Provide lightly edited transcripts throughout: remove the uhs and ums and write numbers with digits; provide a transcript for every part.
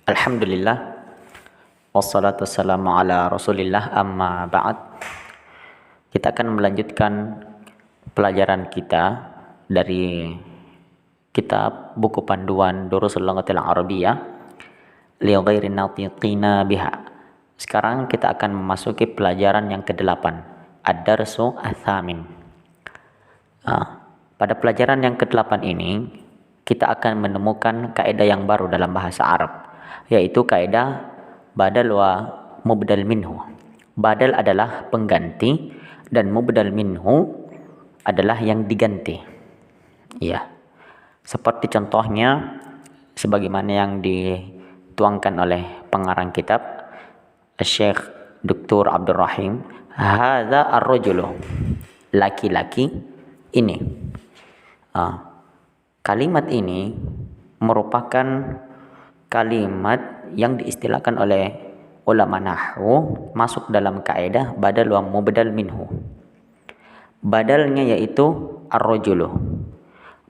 Alhamdulillah, wassalatu wassalamu ala rasulillah, amma ba'd. Kita akan melanjutkan pelajaran kita dari kitab buku panduan Durusul Lughatil Arabiyyah li ghairi natiqina biha. Sekarang kita akan memasuki pelajaran yang ke-8, Ad-Darsu Ats-Tsamin. Pada pelajaran yang ke-8 ini kita akan menemukan kaidah yang baru dalam bahasa Arab, yaitu kaidah badal wa mubdal minhu. Badal adalah pengganti dan mubdal minhu adalah yang diganti. Ya. Seperti contohnya sebagaimana yang dituangkan oleh pengarang kitab Syekh Dr. Abdul Rahim, hadza ar-rajulu, laki-laki ini. Kalimat ini merupakan kalimat yang diistilahkan oleh ulama nahwu masuk dalam kaidah badal wa mubdal minhu. Badalnya yaitu ar-rajulu.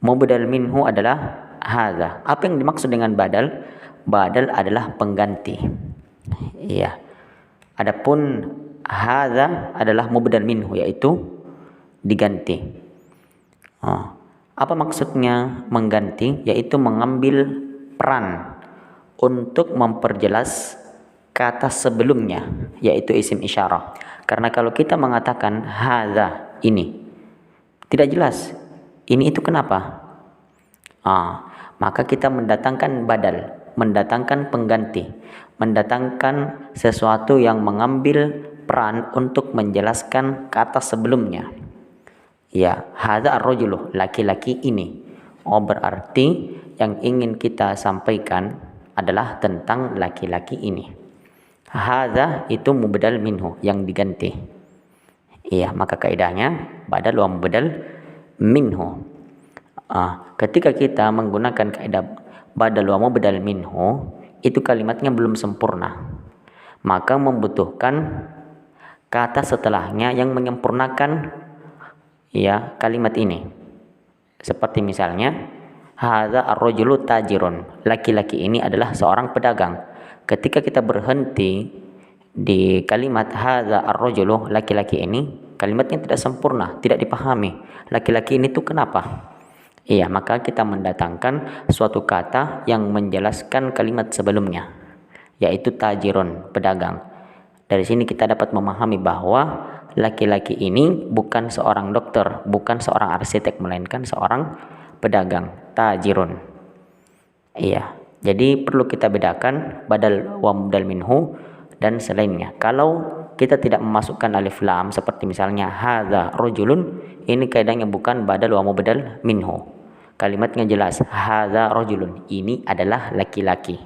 Mubdal minhu adalah hadza. Apa yang dimaksud dengan badal? Badal adalah pengganti. Iya. Adapun hadza adalah mubdal minhu, yaitu diganti. Apa maksudnya mengganti? Yaitu mengambil peran untuk memperjelas kata sebelumnya, yaitu isim isyarah. Karena kalau kita mengatakan hadza, ini tidak jelas ini itu kenapa, maka kita mendatangkan badal, mendatangkan pengganti, mendatangkan sesuatu yang mengambil peran untuk menjelaskan kata sebelumnya. Ya, hadza ar-rajulu, laki-laki ini. Berarti yang ingin kita sampaikan adalah tentang laki-laki ini. Hadza itu mubdal minhu, yang diganti. Iya, maka kaidahnya badal wa mubdal minhu. Ketika kita menggunakan kaidah badal wa mubdal minhu, itu kalimatnya belum sempurna. Maka membutuhkan kata setelahnya yang menyempurnakan kalimat ini. Seperti misalnya hadza ar-rajulu tajirun, laki-laki ini adalah seorang pedagang. Ketika kita berhenti di kalimat hadza ar-rajulu, laki-laki ini, kalimatnya tidak sempurna, tidak dipahami. Laki-laki ini tuh kenapa? Iya, maka kita mendatangkan suatu kata yang menjelaskan kalimat sebelumnya, yaitu tajirun, pedagang. Dari sini kita dapat memahami bahwa laki-laki ini bukan seorang dokter, bukan seorang arsitek, melainkan seorang pedagang, tajirun. Iya, jadi perlu kita bedakan badal wa mubdal minhu dan selainnya. Kalau kita tidak memasukkan alif lam seperti misalnya hadza rajulun, ini kaidahnya bukan badal wa mubdal minhu. Kalimatnya jelas, hadza rajulun, ini adalah laki-laki.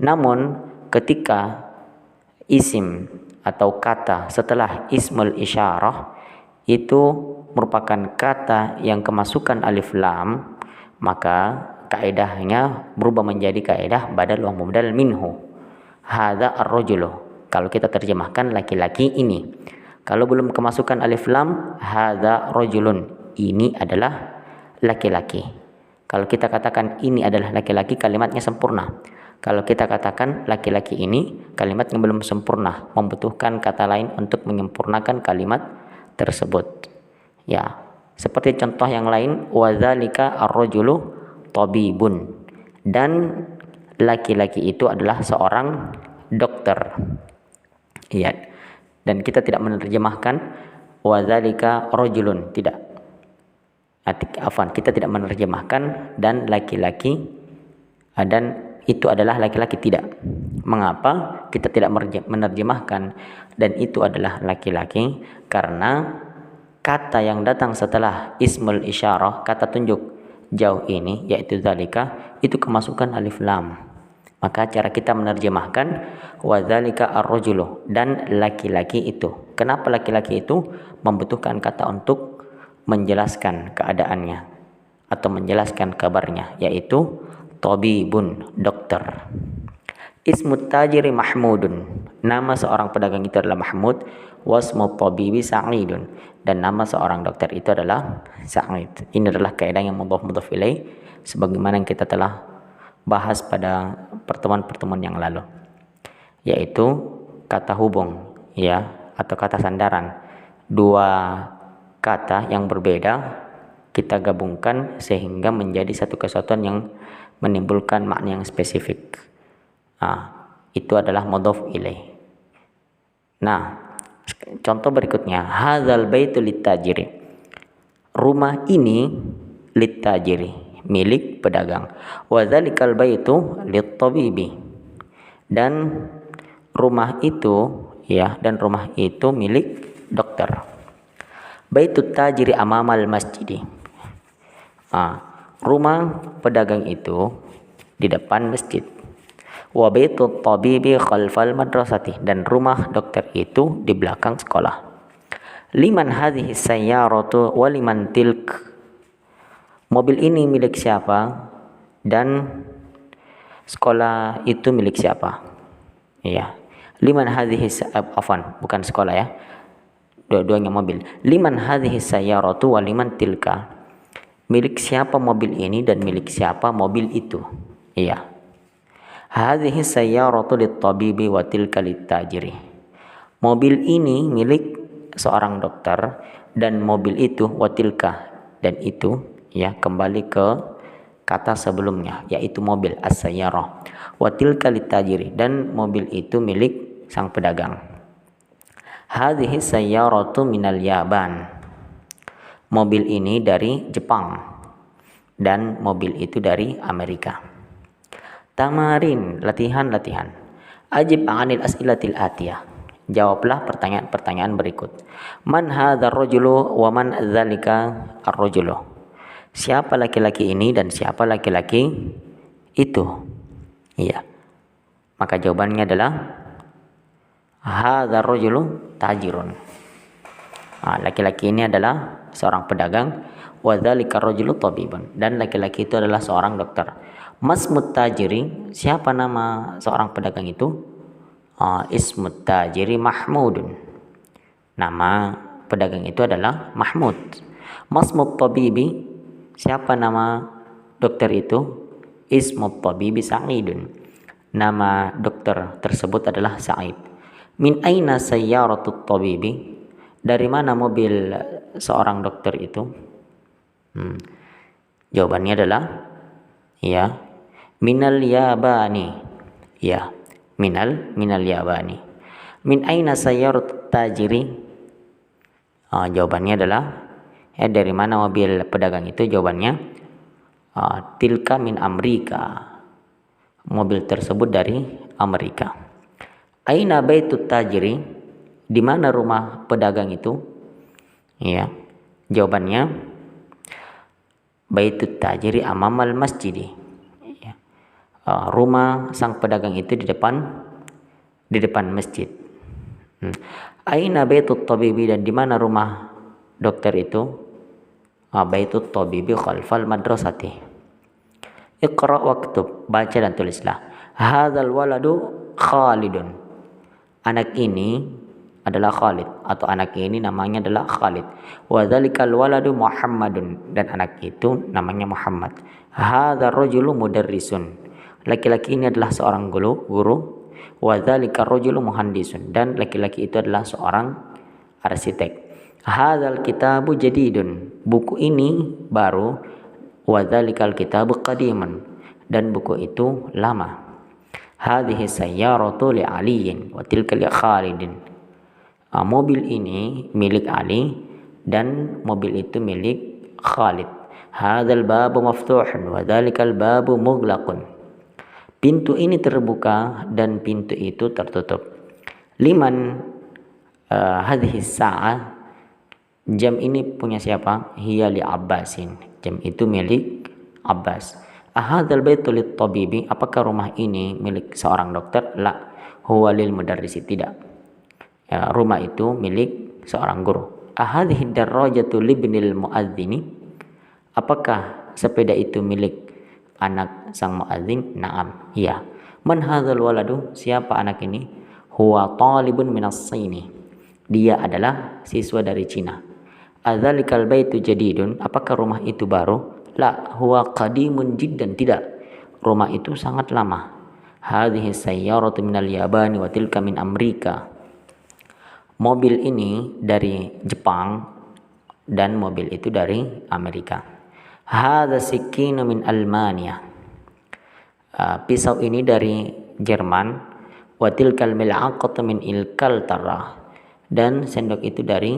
Namun ketika isim atau kata setelah ismul isyarah itu merupakan kata yang kemasukan alif lam, maka kaidahnya berubah menjadi kaidah badal wa mubdal minhu. Hadza ar-rajulu, kalau kita terjemahkan laki-laki ini. Kalau belum kemasukan alif lam, hadza rajulun, ini adalah laki-laki. Kalau kita katakan ini adalah laki-laki, kalimatnya sempurna. Kalau kita katakan laki-laki ini, kalimatnya belum sempurna, membutuhkan kata lain untuk menyempurnakan kalimat tersebut. Ya, seperti contoh yang lain, wadzalika ar-rajulu tabibun, dan laki-laki itu adalah seorang dokter. Iya. Dan kita tidak menerjemahkan wadzalika rajulun, tidak. Kita tidak menerjemahkan dan laki-laki dan itu adalah laki-laki, tidak. Mengapa kita tidak menerjemahkan dan itu adalah laki-laki? Karena kata yang datang setelah ismul isyarah, kata tunjuk jauh ini, yaitu zalika, itu kemasukan alif lam. Maka cara kita menerjemahkan wadzalika ar-rajulu, dan laki-laki itu. Kenapa laki-laki itu? Membutuhkan kata untuk menjelaskan keadaannya atau menjelaskan kabarnya, yaitu tabibun, dokter. Ismut tajiri mahmudun, nama seorang pedagang itu adalah Mahmud. Wasmu tabibi sa'idun, dan nama seorang dokter itu adalah Sa'id. Ini adalah kaidah yang mudhaf ilaih sebagaimana yang kita telah bahas pada pertemuan-pertemuan yang lalu, yaitu kata hubung, ya, atau kata sandaran. Dua kata yang berbeda kita gabungkan sehingga menjadi satu kesatuan yang menimbulkan makna yang spesifik. Itu adalah mudhof ilaih. Nah, contoh berikutnya, hadzal baitu littajiri. Rumah ini littajiri, milik pedagang. Wa dzalikal baitu littabibi. Dan rumah itu, ya, dan rumah itu milik dokter. Baitut tajiri amamal masjidi. Rumah pedagang itu di depan masjid. Wa baitut tabibi khalfal madrasati, dan rumah dokter itu di belakang sekolah. Liman hadhihi sayyaratu wa liman tilk. Mobil ini milik siapa dan sekolah itu milik siapa? Iya. Liman hadhihi bukan sekolah, ya. Dua-duanya mobil. Liman hadhihi sayyaratu wa liman tilka. Milik siapa mobil ini dan milik siapa mobil itu? Iya. Hadhihi sayyaratu lit-tabibi wa tilka lit-tajiri. Mobil ini milik seorang dokter dan mobil itu wa tilka, dan itu, ya, kembali ke kata sebelumnya, yaitu mobil as-sayyarah. Wa tilka lit-tajiri, dan mobil itu milik sang pedagang. Hadhihi sayyaratu minal Yaban. Mobil ini dari Jepang dan mobil itu dari Amerika. Tamarin, latihan-latihan. Ajib 'anil as'ilatil atiyah. Jawablah pertanyaan-pertanyaan berikut. Man hadzal rajulu wa man dzalika ar-rajulu. Siapa laki-laki ini dan siapa laki-laki itu? Iya. Maka jawabannya adalah hadzal rajulu tajirun. Laki-laki ini adalah seorang pedagang, wa dzalika ar-rajulu tabibun, dan laki-laki itu adalah seorang dokter. Masmut tajiri, siapa nama seorang pedagang itu? Ismut tajiri Mahmudun. Nama pedagang itu adalah Mahmud. Masmut tabibi, siapa nama dokter itu? Ismut tabibi Sa'idun. Nama dokter tersebut adalah Sa'id. Min aina sayyaratut tabibi? Dari mana mobil seorang dokter itu? Jawabannya adalah, ya, minal Yabani. Ya, minal Yabani. Min aina sayyaratut tajiri? Jawabannya adalah, ya, dari mana mobil pedagang itu? Jawabannya tilka min Amerika. Mobil tersebut dari Amerika. Aina baitut tajiri? Di mana rumah pedagang itu? Ya, jawabannya baitut tajiri amamal masjidi. Ya. Rumah sang pedagang itu di depan masjid. Aina baitut tabibi, dan di mana rumah dokter itu? Baitut tabibi khalfal madrasati. Iqra waktub, baca dan tulislah. Hadzal waladu Khalidun. Anak ini adalah Khalid, atau anak ini namanya adalah Khalid. Wa dzalikal waladu Muhammadun, dan anak itu namanya Muhammad. Hadzal rajulu mudarrisun. Laki-laki ini adalah seorang guru. Wa dzalikar rajulu muhandisun, dan laki-laki itu adalah seorang arsitek. Hadzal kitabu jadidun. Buku ini baru. Wa dzalikal kitabu qadimun, dan buku itu lama. Hadhihi sayyaratu li Aliyin wa tilka li Khalidin. Mobil ini milik Ali dan mobil itu milik Khalid. Hadzal babu maftuhun wa dzalikal babu mughlaqun. Pintu ini terbuka dan pintu itu tertutup. Liman hadhihi sa'ah. Jam ini punya siapa? Hiya li Abbasin. Jam itu milik Abbas. Ahadzal baitu lit tabibi. Apakah rumah ini milik seorang dokter? La, huwa lil mudarrisi. Tidak. Ya, rumah itu milik seorang guru. Ahadhihi darrajatu libnil muadzini. Apakah sepeda itu milik anak sang muadzin? Naam, iya. Man hadzal waladu? Siapa anak ini? Huwa talibun minas Sini. Dia adalah siswa dari Cina. Adzalikal baitu jadidun? Apakah rumah itu baru? La, huwa qadimun jiddan. Tidak, rumah itu sangat lama. Hadhihi sayyaratu minal Yabani wa tilka min Amerika. Mobil ini dari Jepang dan mobil itu dari Amerika. Hadza sikinu min Almania. Pisau ini dari Jerman. Wa tilkal mil'aqatu min Ilkaltara. Dan sendok itu dari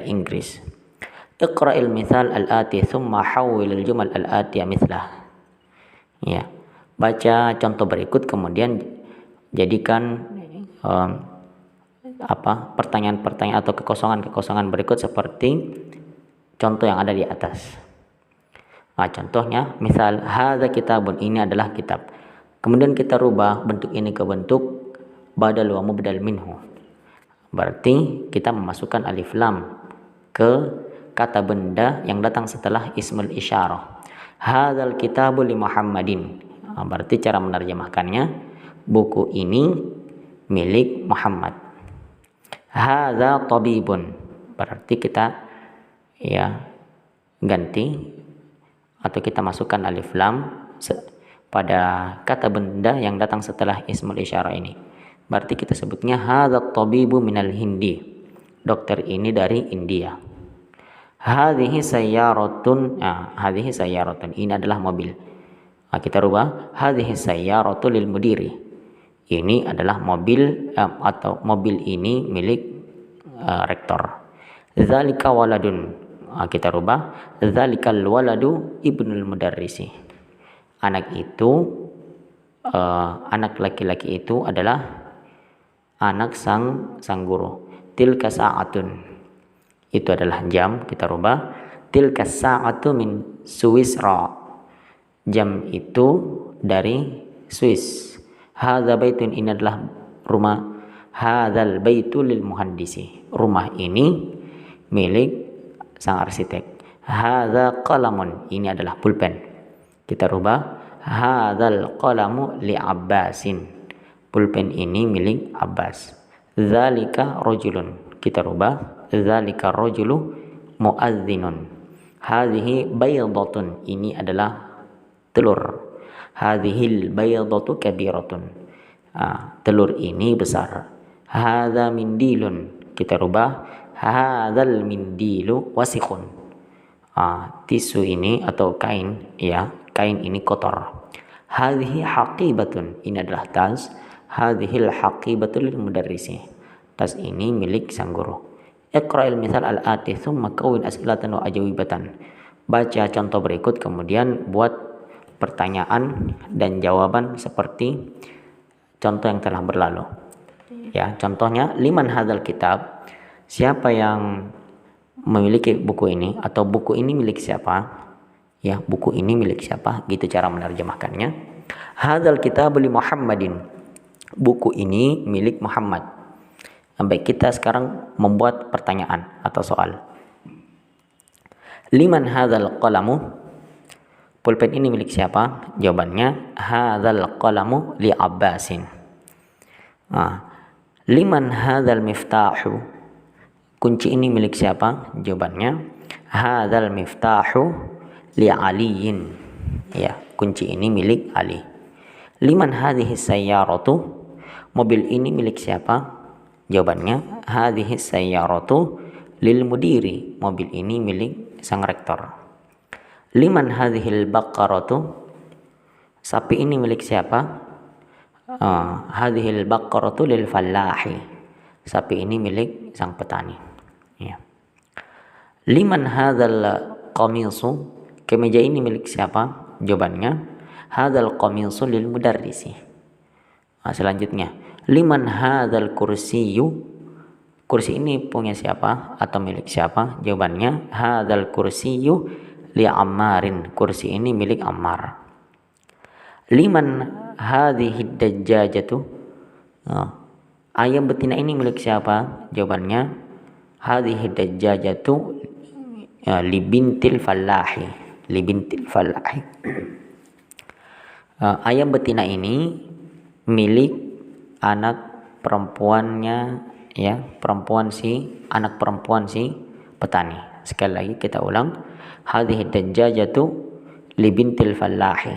Inggris. Iqra'il mithal al-ati thumma hawwil al-jumal al-atiya mithlah. Ya, baca contoh berikut kemudian jadikan pertanyaan-pertanyaan atau kekosongan-kekosongan berikut seperti contoh yang ada di atas. Nah, contohnya misal hadza kitabun, ini adalah kitab. Kemudian kita rubah bentuk ini ke bentuk badal wa mubdal minhu. Berarti kita memasukkan alif lam ke kata benda yang datang setelah ismul isyarah. Hadzal kitabu li Muhammadin. Berarti cara menerjemahkannya, buku ini milik Muhammad. Hadza tabibun. Berarti kita ganti atau kita masukkan alif lam pada kata benda yang datang setelah ismul isyarah ini. Berarti kita sebutnya hadzat tabibu minal Hindi. Dokter ini dari India. Hadhihi sayyaratun. Hadhihi sayyaratun, ini adalah mobil. Kita rubah hadhihi sayyaratu lil mudiri. Ini adalah mobil atau mobil ini milik rektor. Dzalika waladun. Kita rubah dzalikal waladu ibnul mudarrisi. Anak itu anak laki-laki itu adalah anak sang guru. Tilka sa'atun, itu adalah jam. Kita rubah tilka sa'atu min Swisra. Jam itu dari Swiss. Hadza baitun, ini adalah rumah. Hadzal baitu lil muhandisi. Rumah ini milik sang arsitek. Hadza qalamun, ini adalah pulpen. Kita rubah hadzal qalamu li Abbasin. Pulpen ini milik Abbas. Dzalika rajulun, kita rubah dzalika rajulu muadzdzinun. Hadhihi baydatun, ini adalah telur. Hadhil baydatu kabiratun. Telur ini besar. Hadza mindilun, kita rubah hadzal mindilu wasikhun. Tisu ini atau kain, kain ini kotor. Hadhihi haqibatun, ini adalah tas. Hadhil haqibatul lil mudarrisi. Tas ini milik sang guru. Iqra'il mithal al-ati thumma kawwin as'ilatan wa ajwibatan. Baca contoh berikut kemudian buat pertanyaan dan jawaban seperti contoh yang telah berlalu. Ya, contohnya liman hadzal kitab? Siapa yang memiliki buku ini, atau buku ini milik siapa? Ya, buku ini milik siapa? Gitu cara menerjemahkannya. Hadzal kitab li Muhammadin. Buku ini milik Muhammad. Baik, kita sekarang membuat pertanyaan atau soal. Liman hadzal qalamu? Pulpen ini milik siapa? Jawabannya hadzal qalamu li Abbasin. Liman hadzal miftahu? Kunci ini milik siapa? Jawabannya hadzal miftahu li Aliyin. Ya, kunci ini milik Ali. Liman hadhihi sayyaratu? Mobil ini milik siapa? Jawabannya hadhihi sayyaratu lil mudiri. Mobil ini milik sang rektor. Liman hadhil baqaratu? Sapi ini milik siapa? Hadhil baqaratu lil fallahi. Sapi ini milik sang petani. Ya. Liman hadzal qamisu? Kemeja ini milik siapa? Jawabannya hadzal qamisu lil mudarrisi. Selanjutnya, liman hadzal kursiyyu? Kursi ini punya siapa atau milik siapa? Jawabannya hadzal kursiyyu li Ammarin. Kursi ini milik Ammar. Liman hadhihi dajjajatu? Ayam betina ini milik siapa? Jawabannya hadhihi dajjajatu li bintil fallahi. Li bintil fallahi. Ayam betina ini milik anak perempuannya, anak perempuan si petani. Sekali lagi kita ulang, hadhihi dajjajatu li bintil fallahi.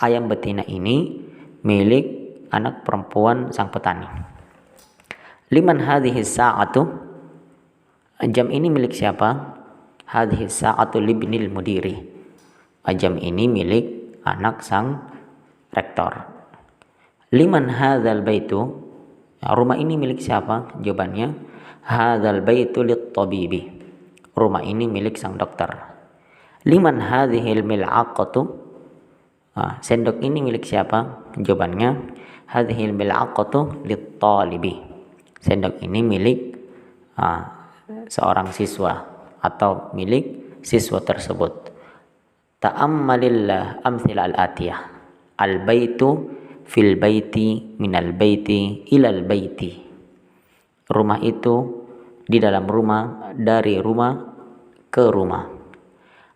ayam betina ini milik anak perempuan sang petani. Liman hadhihi sa'atu, jam ini milik siapa? Hadhihi sa'atu libnil mudiri, jam ini milik anak sang rektor. Liman hadzal baitu, rumah ini milik siapa? Jawabannya hadzal baitu lit-tabibi, rumah ini milik sang dokter. Liman hadhil mil'aqatu, sendok ini milik siapa? Jawabannya hadhil mil'aqatu lit-talibi, sendok ini milik seorang siswa atau milik siswa tersebut. Ta'ammalillah amthil al-atiyah, al-baitu fil baiti minal baiti ilal baiti, rumah itu di dalam rumah, dari rumah ke rumah.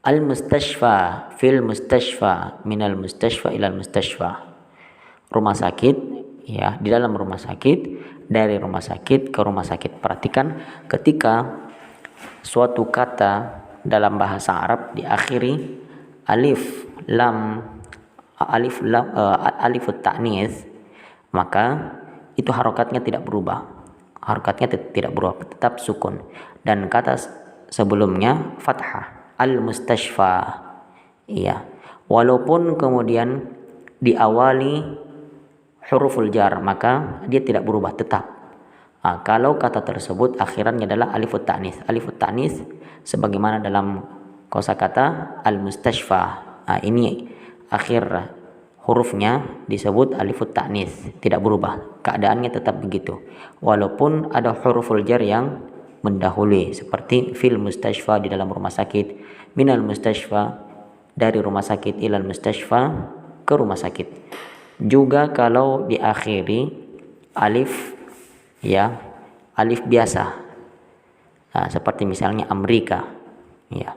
Al-mustashfa fil mustashfa minal mustashfa ilal mustashfa, rumah sakit, ya, di dalam rumah sakit, dari rumah sakit ke rumah sakit. Perhatikan ketika suatu kata dalam bahasa Arab diakhiri alif lam ta'nits, maka itu harokatnya tidak berubah, tetap sukun, dan kata sebelumnya fathah, al-mustashfa, iya, walaupun kemudian diawali huruful jar, maka dia tidak berubah, tetap. Kalau kata tersebut akhirannya adalah alifut ta'nits sebagaimana dalam kosakata al-mustashfa, ini akhir hurufnya disebut alifut ta'nits, tidak berubah, keadaannya tetap begitu walaupun ada huruful jar yang mendahului, seperti fil mustashfa, di dalam rumah sakit, minal mustashfa, dari rumah sakit, ilal mustashfa, ke rumah sakit. Juga kalau diakhiri alif, ya, alif biasa, seperti misalnya Amerika, ya.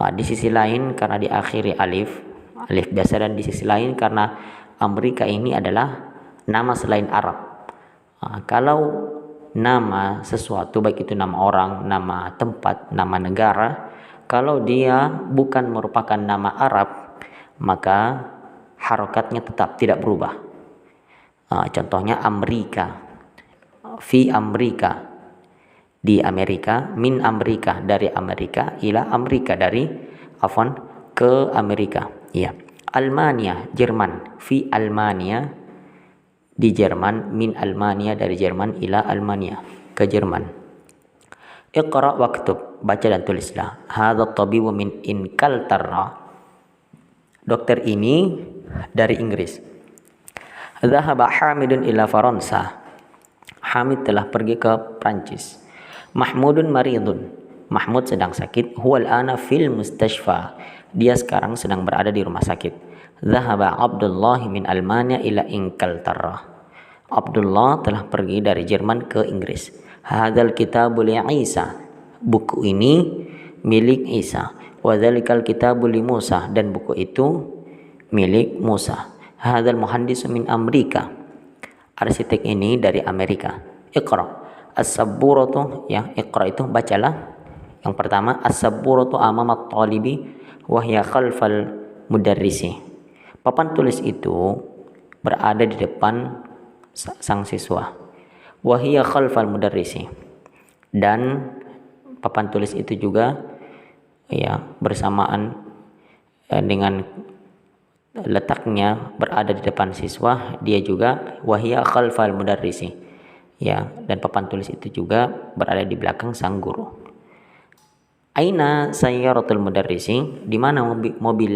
Di sisi lain karena diakhiri alif biasa, dan di sisi lain karena Amerika ini adalah nama selain Arab. Kalau nama sesuatu, baik itu nama orang, nama tempat, nama negara, kalau dia bukan merupakan nama Arab, maka harokatnya tetap tidak berubah. Contohnya Amerika, fi Amerika, di Amerika, min Amerika, dari Amerika, ila Amerika, dari ke Amerika, ya. Almania, Jerman, fi Almania, di Jerman, min Almania, dari Jerman, ila Almania, ke Jerman. Iqra waktub, baca dan tulislah. Hadza tabibu min Inkaltara, dokter ini dari Inggris. Dhahaba Hamidun ila Faransa, Hamid telah pergi ke Prancis. Mahmudun maridun, Mahmud sedang sakit. Huwal ana fil mustashfa, dia sekarang sedang berada di rumah sakit. Dhahaba Abdullah min Almania ila Inkaltara, Abdullah telah pergi dari Jerman ke Inggris. Hadzal kitabu li Isa, buku ini milik Isa. Wa dzalikal kitabu li Musa, dan buku itu milik Musa. Hadzal muhandisu min Amerika, arsitek ini dari Amerika. Iqra as-sabburatu, ya, iqra itu bacalah. Yang pertama, as-sabburatu amamat talibi wa hiya khalfal mudarrisi, papan tulis itu berada di depan sang siswa. Wa hiya khalfal mudarrisi, dan papan tulis itu juga, ya, bersamaan dengan letaknya berada di depan siswa, dia juga wa hiya khalfal mudarrisi, ya, dan papan tulis itu juga berada di belakang sang guru. Aina sayyaratul mudarrisi, di mana mobil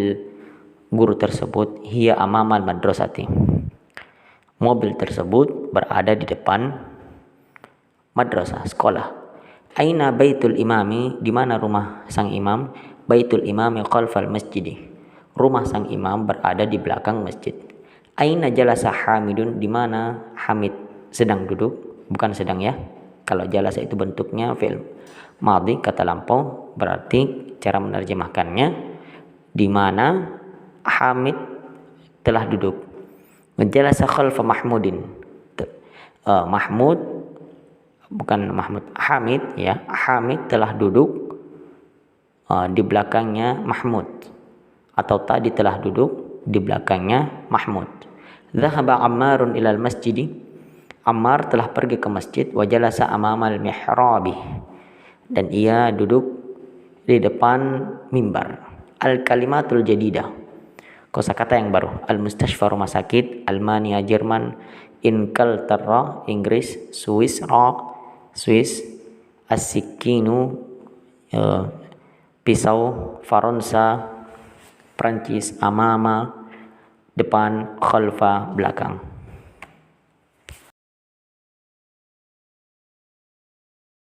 guru tersebut? Hiya amamal madrasati, mobil tersebut berada di depan madrasah, sekolah. Aina baitul imami, di mana rumah sang imam? Baitul imami khalfal masjidi, rumah sang imam berada di belakang masjid. Aina jalasa Hamidun, di mana Hamid sedang duduk? Bukan sedang, ya. Kalau jalasa itu bentuknya fi'il madhi, kata lampau, berarti cara menerjemahkannya di mana Hamid telah duduk. Jalasa khalfa Mahmudin, Mahmud, bukan Mahmud, Hamid, ya, Hamid telah duduk di belakangnya Mahmud, atau tadi telah duduk di belakangnya Mahmud. Dhahaba Ammarun ilal masjidi. Ammar telah pergi ke masjid. Wa jalasa amamal mihrabi. Dan ia duduk di depan mimbar. Al-kalimatul jadidah. Kosakata yang baru. Al-mustashfa rumah sakit. Almania Jerman. Inglaterra Inggris. Swiss As-sikinu pisau. Faransa Prancis. Amama depan. Khalfa belakang.